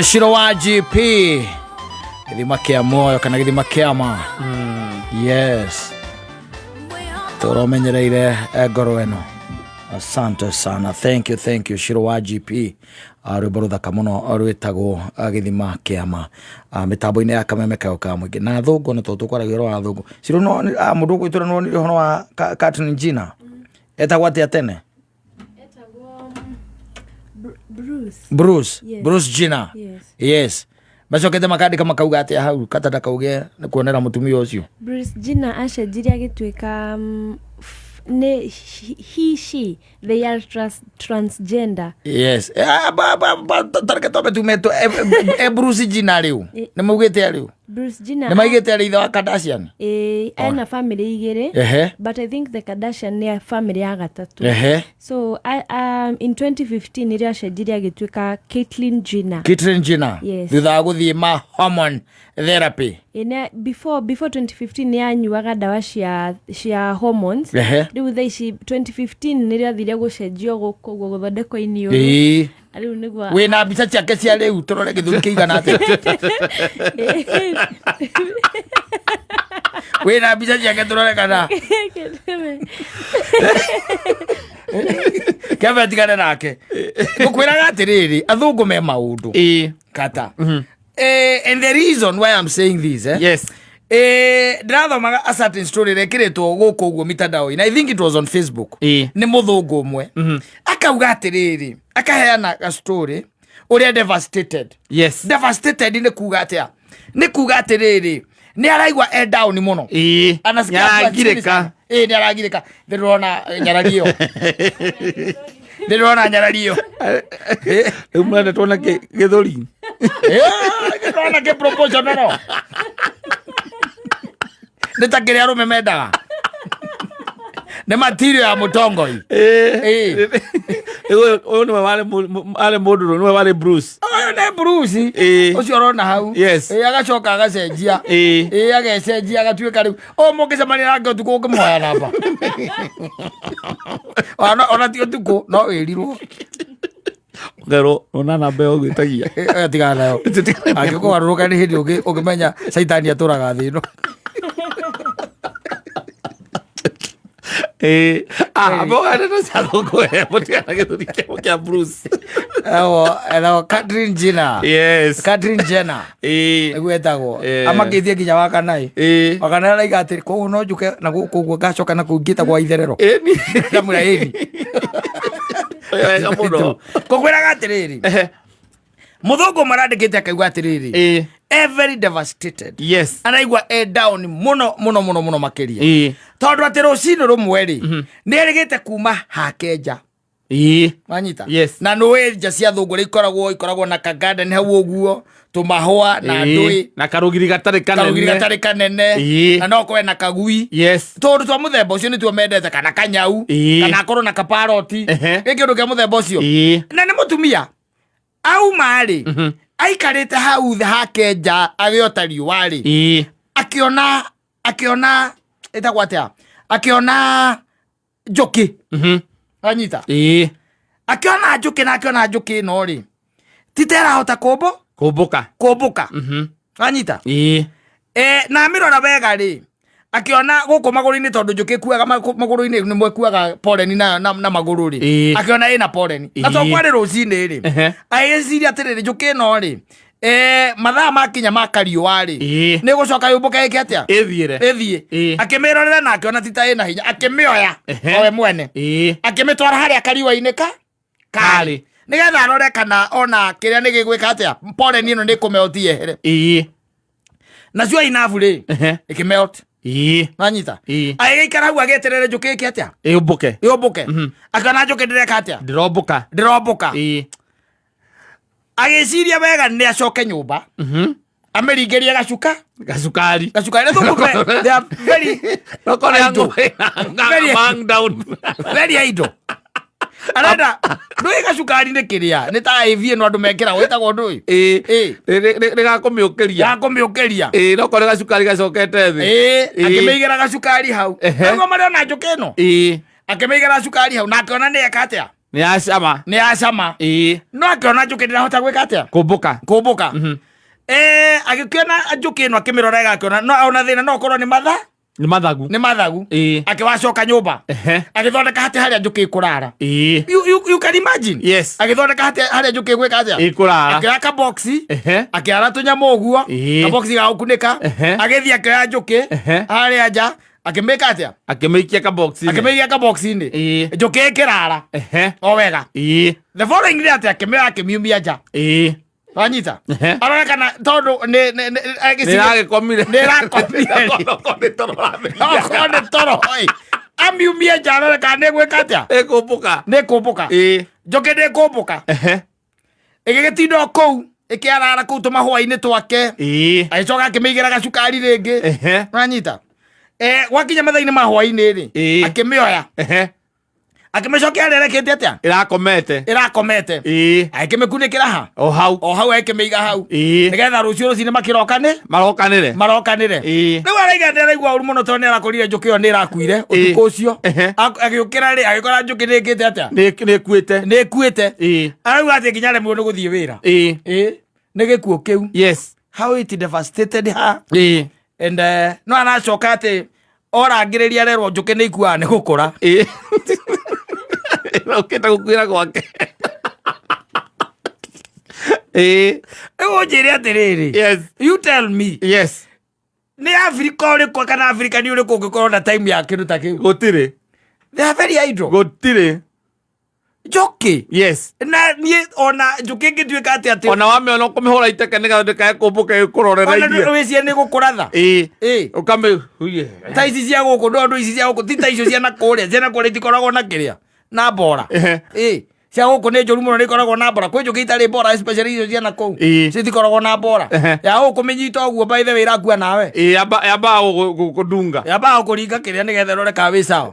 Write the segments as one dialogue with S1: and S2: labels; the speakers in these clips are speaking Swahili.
S1: Shiro wa GP githima kia moyo kana githima kia ma yes toromenyereire ngoro eno. Asante sana, thank you Shiro wa GP ari borotha kamuno ari wetagwo githima kia ma mitambo-ini ya kameme kao ka mwingi na thungu ni tukwaragia ro wa thungu Shiro no mundu gwitura no ni hono wa Catherine Gina etagwo atia tene Bruce Gina. Yes. Macokete makandika makauga atia hau katata kauge ni kuonera mutumia ucio.
S2: Bruce Gina acenjirie agituika she they are transgender.
S1: Yes. Tareke tobe tumeto Bruce Gina riu. Ni mugite riu.
S2: Bruce Gina.
S1: Ni maigite ari ithe wa Kardashian.
S2: Ana family igere. But I think the Kardashian ne family ya gatatu. So in 2015 iria acenjirie agituika Caitlyn Jenner.
S1: Caitlyn Jenner.
S2: Yes.
S1: Thutha guthie ma hormone therapy.
S2: Before 2015 yanyuaga dawa cia hormones. Riu thaici 2015 niria thire gucenjio guthondekwo ini uyu. Riu nigwa
S1: wina mbica ciake cia riu turore githuri kiigana atia. Wina mbica ciake turore kana Kebe tigane nake mukwiraga atiriri athungu me maundu kata and the reason why I'm saying this
S3: yes
S1: ndrathomaga a certain story rekiretwo guku uguo mitandao-ini. I think it was on Facebook. Ni muthungu umwe akauga atiriri akaheana a story uria devastated.
S3: Yes,
S1: devastated ni kuga atia ni kuga atiriri ni araigwa down muno
S3: anasikia gireka
S1: ni aragireka ndirona nyarario ndirona nyarario
S3: umana tona ke githuri
S1: ndirona ke proposal no nitakire arume mendaga ne material ya mutongoi
S3: uyu ni wale moduro ni wale Bruce
S1: ne Bruce ucio rona hau agacoka agacenjia agacenjia agatuika riu mungicemania nake utuku ngimhoya namba ona ti utuku no wirirwo
S3: ngero ona namba yo gwitagia
S1: tigana nayo angikuwa ruruka ni hindi ungimenya saitani aturaga thi no
S3: abogana no sathungu mutigana githuri kia Bruce
S1: Catherine Gina.
S3: Yes,
S1: Catherine Jenner gwetagwo amakithie nginya wakanai wakana raiga atiri koguo no njuke na guku gacoka na kungita gwa itherero ndamura eni kukwiraga atiriri muthungu marandikite akauga atiriri very devastated.
S3: Yes,
S1: anaigwa down muno makiria tondu ati rucini rumwe ri ni erigite kuma hakenja manyita.
S3: Yes,
S1: na no nja cia thungu ikoragwo na kaganda ni hau uguo tumahwa na ndui
S3: na karugiri gatari
S1: kanene na no kwe na kagui.
S3: Yes,
S1: tondu twa muthemba ucio ni tuo mendete kana kanyau kana akorwo na kaparoti kindu kia muthemba ucio na ni mutumia au mari aikarite hau hakenja agiota riua ri akiona etagwo atia akiona njuki anyita akiona njuki no ri titera hota kumbuka anyita na mirora wega ri akiona guku maguru-ini tondu njuki kuaga maguru-ini ni mwekuaga poleni na maguru ri akiona ina poleni na to kwari rucini ri aiciria atiriri njuki no ri mathaa makinya makariua ri ni gucoka yumbuka iki atia ithie akimirorera na akiona tita ina hinya akimioya owe mwene akimitwara haria kariua-ini kari nigetha arore kana ona kiria ni gigwika atia poleni ino ni kumeotie here nacio inabu ri ikimelt manyita aigikara hau ageterere njuki iki atia
S3: yumbuke
S1: akana njuki ndireka atia ndirombuka agiciria wega ni acoke nyumba ameringeria gacukari they are very idle arenda ndui gacukari ni kiria ni ta ivie no andu mekira wetagwo ndui gakumiukiria
S3: no kore gacukari gacokete thi
S1: akimeigira gacukari hau ngo mari ona njuki no akimeigira gacukari hau na akiona ni eka atia
S3: Nĩ acama.
S1: No akĩona njũkĩ ndĩrahota gwĩka atĩa? Kũmbũka. Agĩkĩona njũkĩ ĩno akĩmĩrora ĩgakĩona no ona thĩna no korwo nĩ mathagu. Akĩwacoka nyũmba. Agĩthondeka hatĩ harĩa njũkĩ ĩkũrara. You can imagine.
S3: Yes.
S1: Agĩthondeka hatĩ harĩa njũkĩ ĩgwĩka atĩa?
S3: Ĩkũrara.
S1: Akĩoya kaboksi. Akĩara tũnyamũ ũguo. Kaboksi ga gũkunĩka. Agĩthiĩ akĩoya njũkĩ harĩa nja. Akĩmĩka atĩa?
S3: Akĩmĩikia
S1: kaboksi-inĩ. Njũkĩ ĩkĩrara. O wega. The following day atĩ akĩmĩoya akĩmiumia nja. Wanyita? Aronekana tondũ
S3: nĩragĩkomire.
S1: Okorwo nĩ toro. Amiumia nja aronekana nĩgwĩka atĩa? Nĩkũmbũka. Njũkĩ ndĩkũmbũka. Ĩgĩgĩtinda o kũu ĩkĩarara kũu tũmahũa-inĩ twake. Agĩcoka akĩmĩigĩra gacukari rĩngĩ. Wanyita? Gwakinya mathaa-inĩ mahũa-inĩ rĩ, akĩmĩoya. Akĩmĩcokia harĩa ĩrekĩte atĩa? Ĩrakomete. Akĩmĩkunĩkĩra ha? O hau akĩmĩiga hau. Nĩgetha rũciũ rũcinĩ marokanĩre. Rĩu araiga nĩaraigua ũru mũno tondũ nĩarakorire njũkĩ ĩyo nĩĩrakuire ũtukũ ũcio. Agĩũkĩra rĩ, agĩkora njũkĩ nĩĩkĩte atĩa? Nĩĩkuĩte. Arauga atĩ nginya aremwo nĩ gũthiĩ wĩra. Nĩ gĩkuũ kĩu.
S3: Yes.
S1: How it devastated her. And no anacoka atĩ orangĩrĩria arerwo njũkĩ nĩ ikuaga nĩ gũkũra.
S3: Ũkĩte gũkuĩra gwake.
S1: Ũnjĩre atĩrĩrĩ.
S3: Yes.
S1: You tell me.
S3: Yes.
S1: Nĩ Africa ũrĩkũ kana Africa nĩ ũrĩkũ ũngĩkorwo na time ya kĩndũ ta kĩu?
S3: Gũtirĩ.
S1: They are very idle.
S3: Gũtirĩ.
S1: Njũkĩ.
S3: Yes.
S1: Na niĩ ona njũkĩ ĩngĩtuĩka atĩ
S3: ona wamĩona ũkũmĩhũra iteke nĩgetha ndĩkagĩkũmbũke ĩkũrorera
S1: ona wĩcie nĩ gũkũra tha.
S3: Ũkamĩhuye.
S1: Ta ici cia gũkũ ndũndũ ici cia gũkũ ti ta icio cia nakũrĩa itikoragwo na kĩrĩa na mbora. Cia gũkũ nĩ njũru mũno nĩikoragwo na mbora. Kwĩ njũkĩ itarĩ mbora especially icio cia nakũu citikoragwo na mbora. Ya gũkũ mĩnyita ũguo by the way ĩrakua nawe.
S3: Yambaga gũkũndunga.
S1: Yambaga gũkũringa kĩrĩa nĩgetha ĩrore kana wĩ sawa.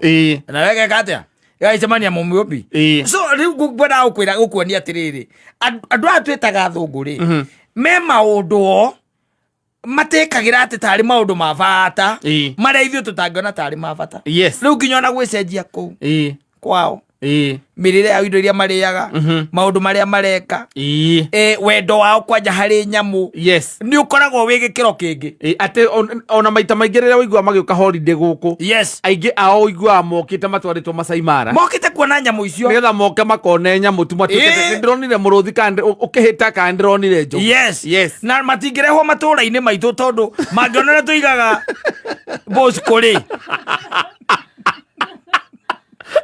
S1: Na wegeka atĩa? Ĩgagĩcemania mũmĩũmbi. So rĩu ngwenda gũkuonia atĩrĩrĩ, andũ aya twĩtaga athũngũ rĩ, me maũndũ o matĩkagĩra atĩ tarĩ maũndũ ma bata marĩa ithuĩ tũtangĩona tarĩ ma bata. Rĩu nginya ona gwĩcenjia kũu kwao, mĩrĩre yao, indo iria marĩaga, maũndũ marĩa mareka, wendo wao kwanja harĩ nyamũ nĩ ũkoragwo wĩ gĩkĩro kĩngĩ.
S3: Atĩ ona maita maingĩ rĩrĩa ũiguaga magĩũka holiday gũkũ, aingĩ ao ũiguaga mokĩte matwarĩtwo Masai Mara,
S1: mokĩte kuona nyamũ icio
S3: nĩgetha moke makone nyamũ tu matuĩkĩte nĩndĩronire mũrũthi kana ũkĩhĩta kana nĩndĩronire njũkĩ.
S1: Na matingĩrehwo matũũra-inĩ maitũ tondũ mangĩona ũrĩa tũigaga Bosco rĩ,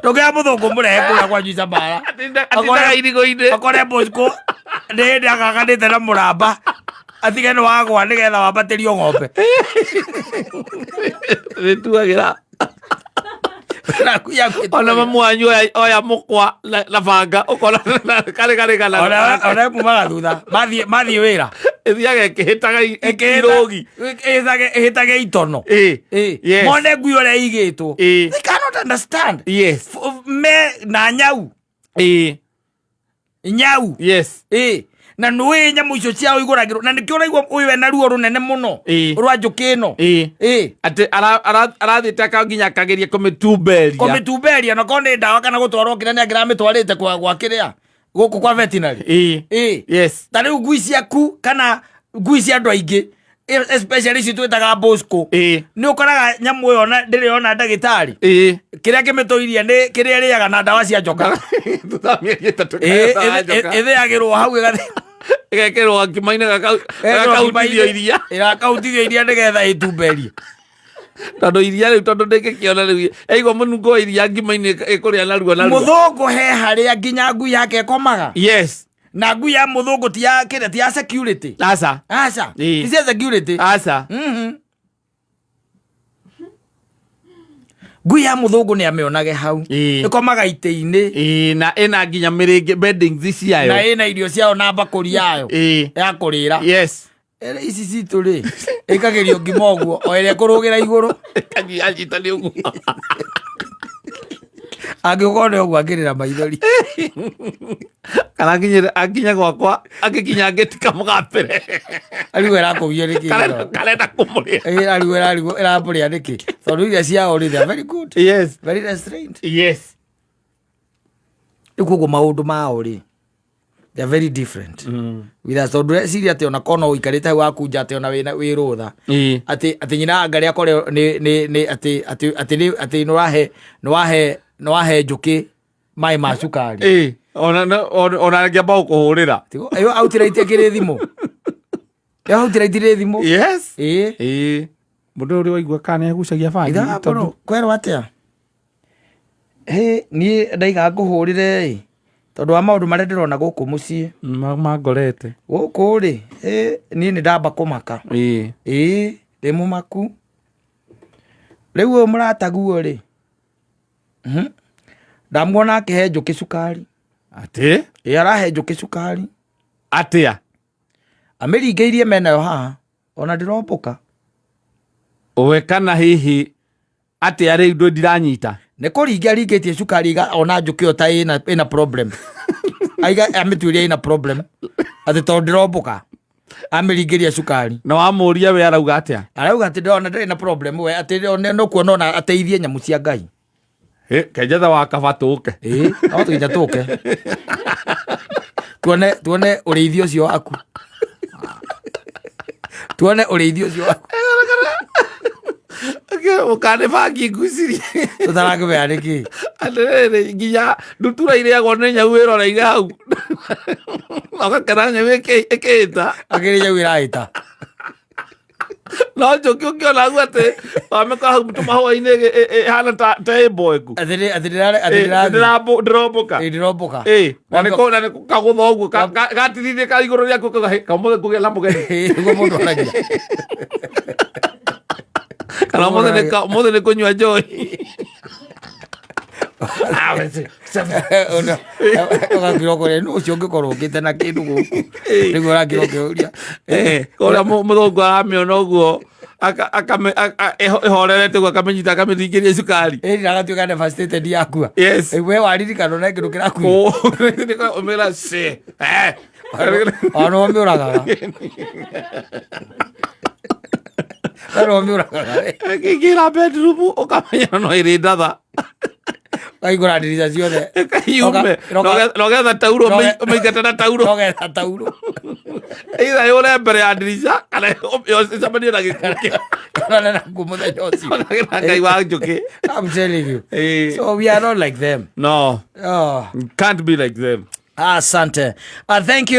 S1: ndũgĩa mũthũngũ mũrehe kũrĩa kwa Juice Mbara
S3: atindaga irigũ-inĩ
S1: akore Bosco nĩ hĩndĩ agaganĩte na mũramba atige nĩ wagwa nĩgetha wambatĩrio ng'ombe
S3: nĩtuagĩra ona mamu wanyu oya mũkwa na banga ũkona karĩgana
S1: ona mumaga thutha mathiĩ wĩra
S3: ĩthiaga ĩkĩhĩtaga
S1: ĩhĩtage itono mone ngui ũrĩa igĩtwo. They cannot understand. Me na nyau na nũĩ nyamũ icio ciao igũragĩrwo, na nĩkĩo ũraigua ũyũ ena ruo rũnene mũno rwa njũkĩ ĩno
S3: atĩ arathiĩte nginya akageria
S1: kũmĩtumberia na korwo nĩ ndawa kana gũtwarwo kĩrĩa nĩ angĩramĩtwarĩte gwa kĩrĩa gũkũ kwa veterinary. Ta rĩu ngui ciaku kana ngui cia andũ aingĩ especially ici twĩtaga Bosco nĩ ũkoraga nyamũ ĩyo ndĩrĩ ona ndagĩtarĩ, kĩrĩa kĩmĩtũirie nĩ kĩrĩa ĩrĩaga na ndawa cia njoka ĩthĩagĩrwo hau
S3: ĩgekĩrwo ngima-inĩ
S1: gakautithio iria nĩgetha ĩtumberie,
S3: tondũ iria rĩu tondũ ndĩngĩkĩona rĩu ĩigua mũnungo wa iria ngima-inĩ ĩkũrĩa narua.
S1: Mũthũngũ he harĩa nginya ngui yake ĩkomaga. Na ngui ya mũthũngũ ti ya kĩrĩa, ti ya security. Aca ti cia security. Ngui ya mũthũngũ nĩ amĩonage hau ĩkomaga itĩ-inĩ
S3: na ĩna nginya mĩrĩngĩ beddings ciayo
S1: na ĩna irio ciayo na mbakũri yayo ya kũrĩra. Ici citũ rĩ ĩkagĩrio ngima ũguo o ĩrĩa kũrũgĩra igũrũ
S3: kanyita nĩ ũguo
S1: angĩkorwo nĩ ũguo angĩrĩra maithori
S3: kana akinya gwakwa agĩkinya ngĩtika mũgapĩre
S1: arigu ĩrakũgio nĩ kĩĩ
S3: karenda kũmũrĩa
S1: arigu ĩramũrĩa nĩkĩ tondũ iria ciao rĩ they are very good, very restrained. koguo maundu mao ri they are very different with us. Tondu ciria ati ona kono uikarite hau akunja ati ona wi rutha ati nyina ngari akore ni ati no wahe njuki mai ma cukari
S3: ona ngiamba kuhurira
S1: ayo autiraitie kiri thimu yo autiraitie thimu
S3: yes mundu uri waigua kana agucagia bangi
S1: tondu kwerwo atia ni ndaiga nguhurire tondu wa maundu maria ndirona guku mucii
S3: mangorete
S1: guku ri ni ndamba kumaka ndi mumaku riu uyu murataguo ri ndamuona akihe njuki cukari
S3: ati
S1: arahe njuki cukari
S3: atia
S1: amiringeirie menayo haha ona ndirombuka
S3: uwe kana hihi atia riu ndu ndiranyita
S1: nä kå ringia ringätie cukari ona njå kä o ta ä problem amituiria ina problem atä tondå ndä rombåka amä ringä ria cukari
S3: na wamå ria we arauga atä
S1: arauga atä ndärona ndä na problem we atä no kuona ona ateithie nyamå cia ngai
S3: kenjatha wakaba tå ke
S1: no tå kinya tå ke tuone å rä ithio å cio waku tuone å rä ithio å cio waku
S3: ukane bangi ngucirie
S1: tutarange be ariki
S3: atere nginya ndutura ile yagwo ne nyau iroreire hau agakera nyawe eketa
S1: akiri nyau iraita
S3: no njuki ukiona guate wameka hau mutuma hwa-ini hana ta boeku ndiromboka na niko kagutha uguo gatirire ka iguru riaku kamuthe kugia na mugeni
S1: uguo mundu aragia
S3: kana mothe nä kå nyua njoi
S1: ågakira kå å cio å ngä korwo å ngä te na kä ndå gå kå nä guo å rakira å kä å ria
S3: å rä a må thångu aramä ona å guo ä horerete guo akamenya akamä ringä ria cukari
S1: ä agatuä ka devastated yakua we waririkana na kä ndå kä raku
S3: å mä ra
S1: ona å mä å ragaga
S3: kä bedroom ukamenya no ä rä ndatha
S1: kaigå ra ndirica ciothe
S3: kaiume no getha tauro mä ingate na tauro eitha yå re mbere ya ndirica kana ĩcemanie na gĩkuũ
S1: kana nakuo mũthenya ũcio
S3: ngai wa njũkĩ.
S1: I'm telling you. So we are not like them.
S3: No. Can't be like them.
S1: Asante. Thank you.